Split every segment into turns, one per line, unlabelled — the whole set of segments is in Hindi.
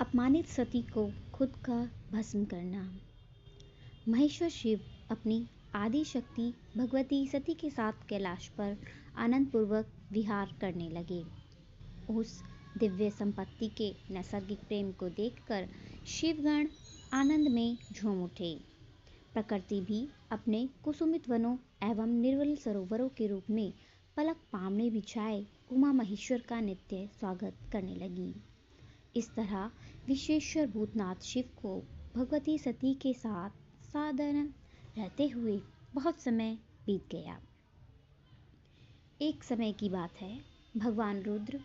अपमानित सती को खुद का भस्म करना। महेश्वर शिव अपनी आदि शक्ति भगवती सती के साथ कैलाश पर आनंद पूर्वक विहार करने लगे। उस दिव्य संपत्ति के नैसर्गिक प्रेम को देखकर शिवगण आनंद में झूम उठे। प्रकृति भी अपने कुसुमित वनों एवं निर्मल सरोवरों के रूप में पलक पामने बिछाए उमा महेश्वर का नित्य स्वागत करने लगी। इस तरह विश्वेश्वर भूतनाथ शिव को भगवती सती के साथ साधारण रहते हुए बहुत समय बीत गया। एक समय की बात है, भगवान रुद्र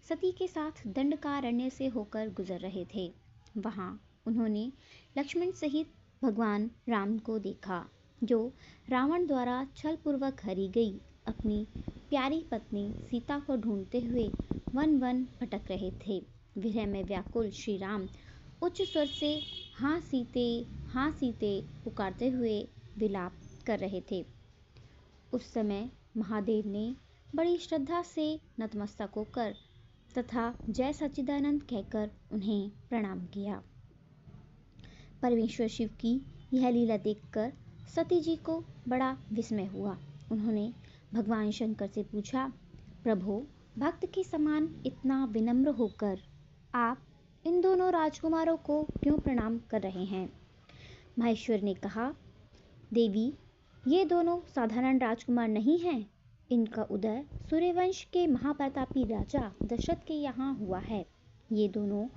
सती के साथ दंडकारण्य से होकर गुजर रहे थे। वहां उन्होंने लक्ष्मण सहित भगवान राम को देखा, जो रावण द्वारा छलपूर्वक हरी गई अपनी प्यारी पत्नी सीता को ढूंढते हुए वन वन भटक रहे थे। विरह में व्याकुल श्री राम उच्च स्वर से हाँ सीते पुकारते हुए विलाप कर रहे थे। उस समय महादेव ने बड़ी श्रद्धा से नतमस्तक होकर तथा जय सच्चिदानंद कहकर उन्हें प्रणाम किया। परमेश्वर शिव की यह लीला देखकर सती जी को बड़ा विस्मय हुआ। उन्होंने भगवान शंकर से पूछा, प्रभु, भक्त के समान इतना विनम्र होकर आप इन दोनों राजकुमारों को क्यों प्रणाम कर रहे हैं? महेश्वर ने कहा, देवी, ये दोनों साधारण राजकुमार नहीं हैं। इनका उदय सूर्यवंश के महाप्रतापी राजा दशरथ के यहाँ हुआ है। ये दोनों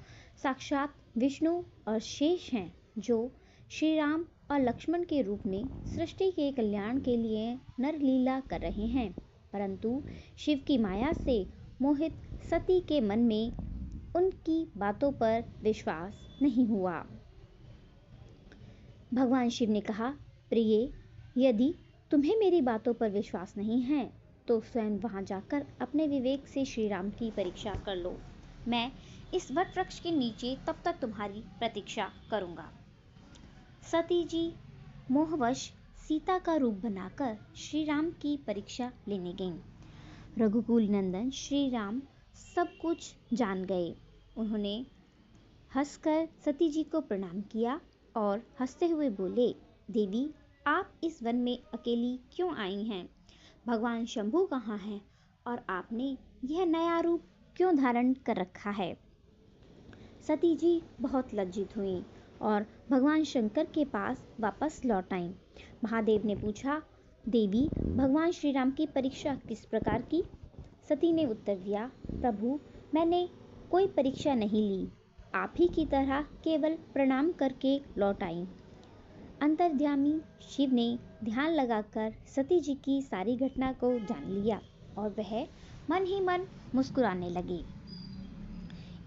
साक्षात विष्णु और शेष हैं, जो श्री राम और लक्ष्मण के रूप में सृष्टि के कल्याण के लिए नरलीला कर रहे हैं। परंतु शिव की माया से मोहित सती के मन में उनकी बातों पर विश्वास नहीं हुआ। भगवान शिव ने कहा, प्रिय, यदि तुम्हें मेरी बातों पर विश्वास नहीं है तो स्वयं वहां जाकर अपने विवेक से श्री राम की परीक्षा कर लो। मैं इस वट वृक्ष के नीचे तब तक तुम्हारी प्रतीक्षा करूंगा। सती जी मोहवश सीता का रूप बनाकर श्री राम की परीक्षा लेने गईं। रघुकुल नंदन श्री राम सब कुछ जान गए। उन्होंने हंसकर सती जी को प्रणाम किया और हंसते हुए बोले, देवी, आप इस वन में अकेली क्यों आई हैं? भगवान शंभू कहाँ हैं और आपने यह नया रूप क्यों धारण कर रखा है? सती जी बहुत लज्जित हुईं और भगवान शंकर के पास वापस लौट आईं। महादेव ने पूछा, देवी, भगवान श्री राम की परीक्षा किस प्रकार की? सती ने उत्तर दिया, प्रभु, मैंने कोई परीक्षा नहीं ली, आप ही की तरह केवल प्रणाम करके लौट आई। अंतर्यामी शिव ने ध्यान लगाकर सती जी की सारी घटना को जान लिया और वह मन ही मन मुस्कुराने लगे।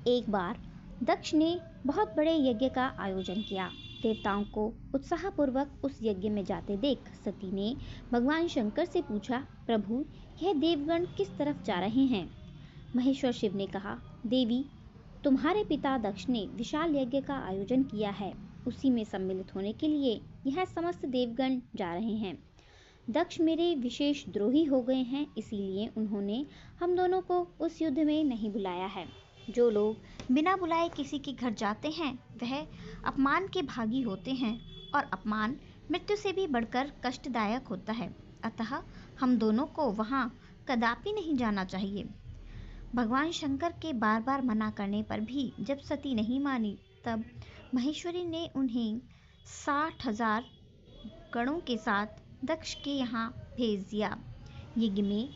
एक बार दक्ष ने बहुत बड़े यज्ञ का आयोजन किया। देवताओं को उत्साहपूर्वक उस यज्ञ में जाते देख सती ने भगवान शंकर से पूछा, प्रभु, यह देवगण किस तरफ जा रहे हैं? महेश्वर शिव ने कहा, देवी, तुम्हारे पिता दक्ष ने विशाल यज्ञ का आयोजन किया है, उसी में सम्मिलित होने के लिए यह समस्त देवगण जा रहे हैं। दक्ष मेरे विशेष द्रोही हो गए हैं, इसीलिए उन्होंने हम दोनों को उस युद्ध में नहीं बुलाया है। जो लोग बिना बुलाए किसी के घर जाते हैं वह अपमान के भागी होते हैं और अपमान मृत्यु से भी बढ़कर कष्टदायक होता है। अतः हम दोनों को वहां कदापि नहीं जाना चाहिए। भगवान शंकर के बार बार मना करने पर भी जब सती नहीं मानी, तब महेश्वरी ने उन्हें 60,000 गणों के साथ दक्ष के यहाँ भेज दिया। यज्ञ में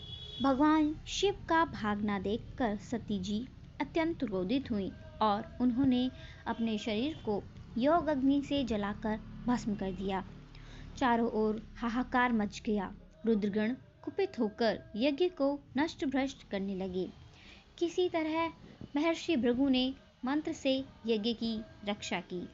भगवान शिव का भागना देखकर सती जी अत्यंत क्रोधित हुई और उन्होंने अपने शरीर को योग अग्नि से जलाकर भस्म कर दिया। चारों ओर हाहाकार मच गया। रुद्रगण कुपित होकर यज्ञ को नष्ट भ्रष्ट करने लगे। किसी तरह महर्षि भृगु ने मंत्र से यज्ञ की रक्षा की।